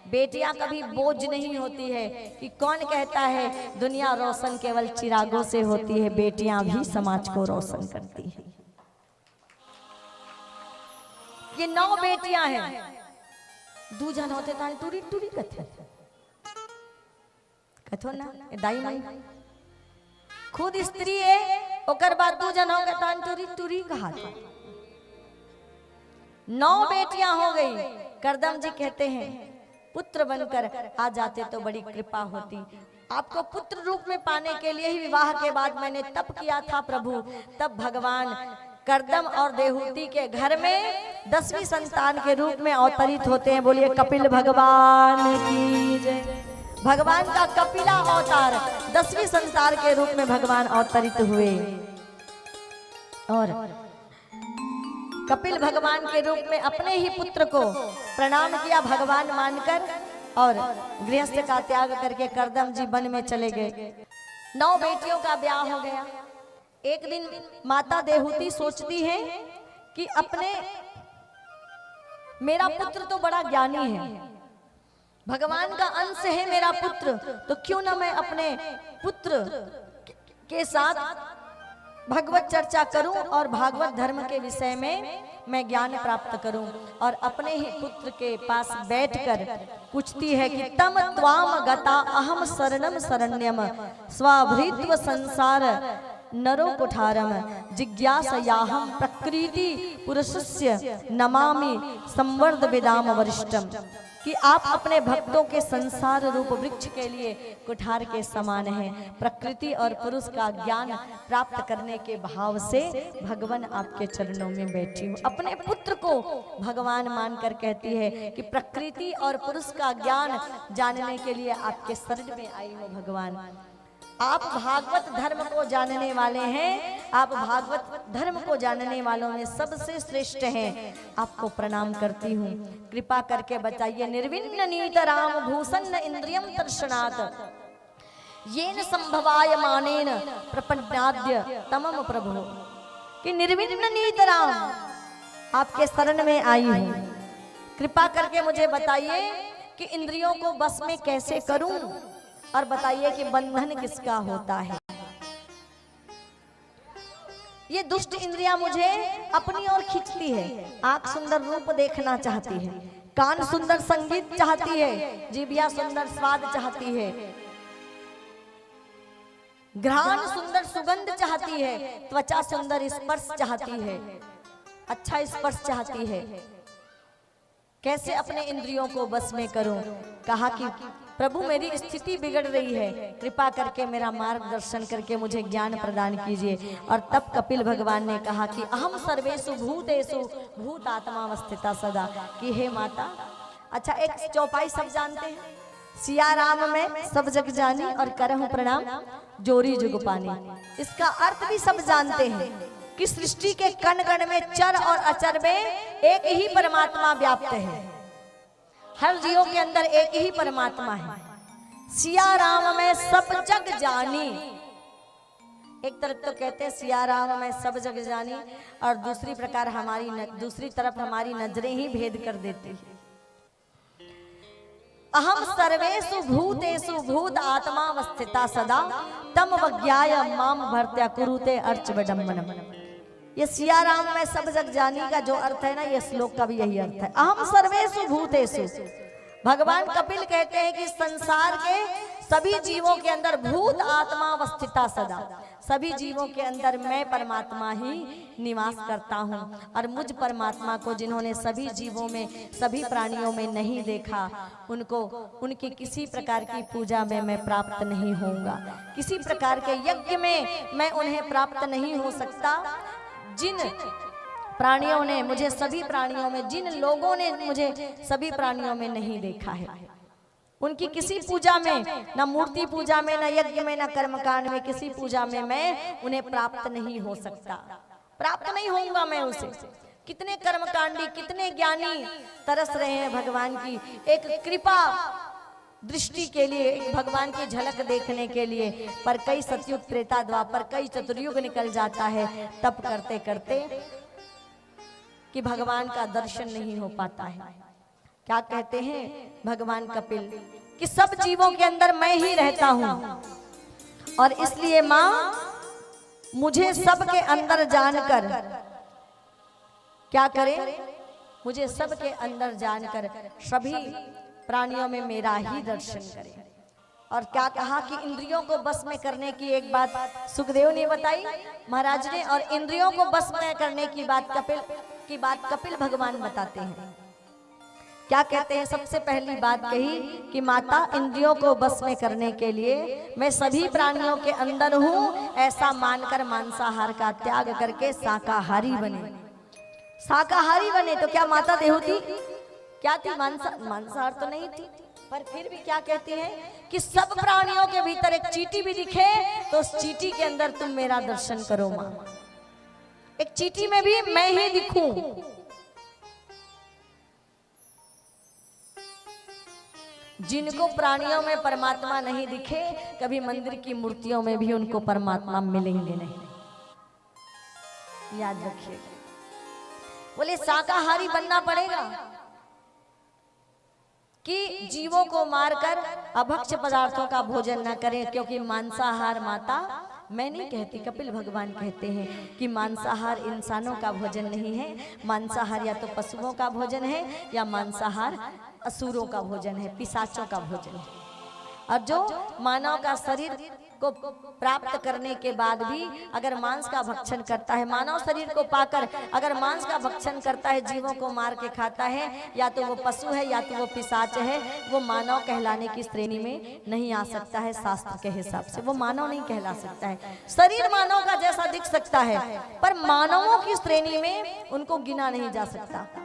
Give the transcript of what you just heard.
बेटियां कभी बोझ नहीं होती है कि कौन कहता है दुनिया रोशन केवल चिरागों से होती है, बेटियां भी समाज को रोशन करती है। ये 9 बेटियां हैं, दूजन होते तान टूरी टूरी कथो ना दाई माई खुद स्त्री है, ओकर बाद दूजन हो गए तान टूरी टूरी कहा। 9 बेटियां हो गई। करदम जी कहते हैं पुत्र बनकर आ जाते तो बड़ी कृपा होती। आपको पुत्र रूप में पाने के लिए ही विवाह के बाद मैंने तप किया था प्रभु। तब भगवान करदम और देहूती के घर में 10वीं संतान के रूप में अवतरित होते हैं। बोलिए कपिल भगवान की जय। भगवान का कपिला अवतार 10वीं संतान के रूप में भगवान अवतरित हुए और कपिल भगवान के रूप में अपने ही पुत्र को प्रणाम किया भगवान मानकर और गृहस्थ का त्याग करके करदम जी वन में चले गए। 9 बेटियों का ब्याह हो गया। एक दिन माता देहूती सोचती है कि अपने मेरा पुत्र तो बड़ा ज्ञानी है, भगवान का अंश है मेरा पुत्र, तो क्यों ना मैं अपने पुत्र के साथ भगवत चर्चा करूं और भागवत धर्म के विषय में मैं ज्ञान प्राप्त करूं। और अपने ही पुत्र के पास बैठकर पूछती है कि तम त्वाम गता अहम शरणम शरण्यम स्वाभृत्व संसार नरो कुठारम जिज्ञासयाहम प्रकृति पुरुषस्य नमामि संवर्ध विदाम वरिष्ठम। कि आप अपने भक्तों के संसार रूप वृक्ष के लिए कुठार के समान हैं। प्रकृति और पुरुष का ज्ञान प्राप्त करने के भाव से भगवान आपके चरणों में बैठी हूँ। अपने पुत्र को भगवान मानकर कहती है कि प्रकृति और पुरुष का ज्ञान जानने के लिए आपके शरण में आई हूँ भगवान। आप भागवत धर्म को जानने वाले हैं, आप भागवत धर्म को जानने वालों में सबसे श्रेष्ठ हैं। आपको प्रणाम करती हूँ, कृपा करके बताइए। निर्विघ्न नीत राम भूषण इंद्रियम दर्शनात् येन संभवाय मानेन प्रपन्नाद्य तमम प्रभु। कि निर्विघ्न नीत राम आपके शरण में आई हूँ, कृपा करके मुझे बताइए कि इंद्रियों को बस में कैसे करूं और बताइए कि बंधन किसका होता है। ये दुष्ट इंद्रियां मुझे अपनी ओर खींचती है। आंख सुंदर रूप देखना चाहती है, कान सुंदर संगीत चाहती है, जीभिया सुंदर स्वाद चाहती है, घ्राण सुंदर सुगंध चाहती है, त्वचा सुंदर स्पर्श चाहती है, अच्छा स्पर्श चाहती है। कैसे अपने इंद्रियों को बस में करूं? कहा कि प्रभु मेरी स्थिति बिगड़ रही है, कृपा करके मेरा मार्गदर्शन करके मुझे ज्ञान प्रदान कीजिए। और तब कपिल भगवान ने कहा कि अहम सर्वेषु भूतेषु भूतात्मावस्थिता सदा। कि हे माता, अच्छा एक चौपाई सब जानते हैं, सिया राम में सब जग जानी और करहूं प्रणाम जोरी जुग पानी। इसका अर्थ भी सब जानते हैं कि सृष्टि के कण कण में चर और अचर में एक ही परमात्मा व्याप्त है। हर जीवों के अंदर एक ही परमात्मा है। सिया राम में सब जग जानी। एक तरफ तो कहते हैं सिया राम में सब जग जानी, और दूसरी तरफ हमारी नजरें ही भेद कर देती है। अहम सर्वेषु भूतेषु भूत आत्मावस्थिता सदा तम वज्ञाय माम भर्त्या कुरुते अर्च विडम्बनम। ये सिया राम में सब जग जानी का जो अर्थ है ना, ये श्लोक का भी यही अर्थ है। अहम सर्वेषु भूतेषु। भगवान कपिल कहते हैं कि संसार के सभी जीवों के अंदर भूत आत्मा अवस्थिता सदा, सभी जीवों के अंदर मैं परमात्मा ही निवास करता हूँ। और मुझ परमात्मा को जिन्होंने सभी जीवों में सभी प्राणियों में नहीं देखा, उनको उनकी किसी प्रकार की पूजा में मैं प्राप्त नहीं होऊंगा, किसी प्रकार के यज्ञ में मैं उन्हें प्राप्त नहीं हो सकता। जिन प्राणियों ने मुझे सभी प्राणियों में, जिन लोगों ने मुझे सभी प्राणियों में नहीं देखा है, उनकी किसी पूजा में, न मूर्ति पूजा में, न यज्ञ में, न कर्मकांड में, किसी पूजा में मैं उन्हें प्राप्त नहीं हो सकता, प्राप्त नहीं होऊंगा मैं उसे। कितने कर्मकांडी, कितने ज्ञानी तरस रहे हैं भगवान की एक कृपा दृष्टि के लिए, एक भगवान की झलक देखने के लिए। पर कई सतयुग त्रेता द्वापर कई चतुर्युग निकल जाता है तप करते करते कि भगवान का दर्शन नहीं हो पाता है। क्या कहते हैं भगवान कपिल कि सब जीवों के अंदर मैं ही रहता हूं और इसलिए मां मुझे सबके अंदर जानकर क्या करे, मुझे सबके अंदर जानकर सभी प्राणियों में मेरा ही दर्शन करे। और क्या कहा कि इंद्रियों को बस में करने की एक बात सुखदेव ने बताई महाराज ने, और इंद्रियों को बस में करने की बात कपिल भगवान बताते हैं। क्या कहते हैं, सबसे पहली बात कही कि माता इंद्रियों को बस में करने के लिए मैं सभी प्राणियों के अंदर हूं, ऐसा मानकर मांसाहार का त्याग करके शाकाहारी बने। शाकाहारी बने तो क्या माता देहूती क्या थी, मांसाहार तो नहीं थी, पर फिर भी क्या कहती है कि सब प्राणियों के भीतर एक चींटी भी दिखे तो उस चींटी के अंदर तुम मेरा दर्शन करो मां, एक चींटी में भी मैं ही दिखूं। जिनको प्राणियों में परमात्मा नहीं दिखे, कभी मंदिर की मूर्तियों में भी उनको परमात्मा मिलेंगे नहीं, याद रखिएगा। बोले शाकाहारी बनना पड़ेगा कि जीवों को मारकर अभक्ष्य पदार्थों का भोजन न करें, क्योंकि मांसाहार माता मैं नहीं कहती, कपिल भगवान कहते हैं कि मांसाहार इंसानों का भोजन नहीं है, मांसाहार या तो पशुओं का भोजन है या मांसाहार असुरों का भोजन है, पिशाचों का भोजन है। और जो मानव का शरीर को प्राप्त करने के बाद भी अगर मांस का भक्षण करता है, मानव शरीर को पाकर अगर मांस का भक्षण करता है, जीवों को मार के खाता है, या तो वो पशु है या तो वो पिशाच है, वो मानव कहलाने की श्रेणी में नहीं आ सकता है। शास्त्र के हिसाब से वो मानव नहीं कहला सकता है। शरीर मानव का जैसा दिख सकता है पर मानवों की श्रेणी में उनको गिना नहीं जा सकता।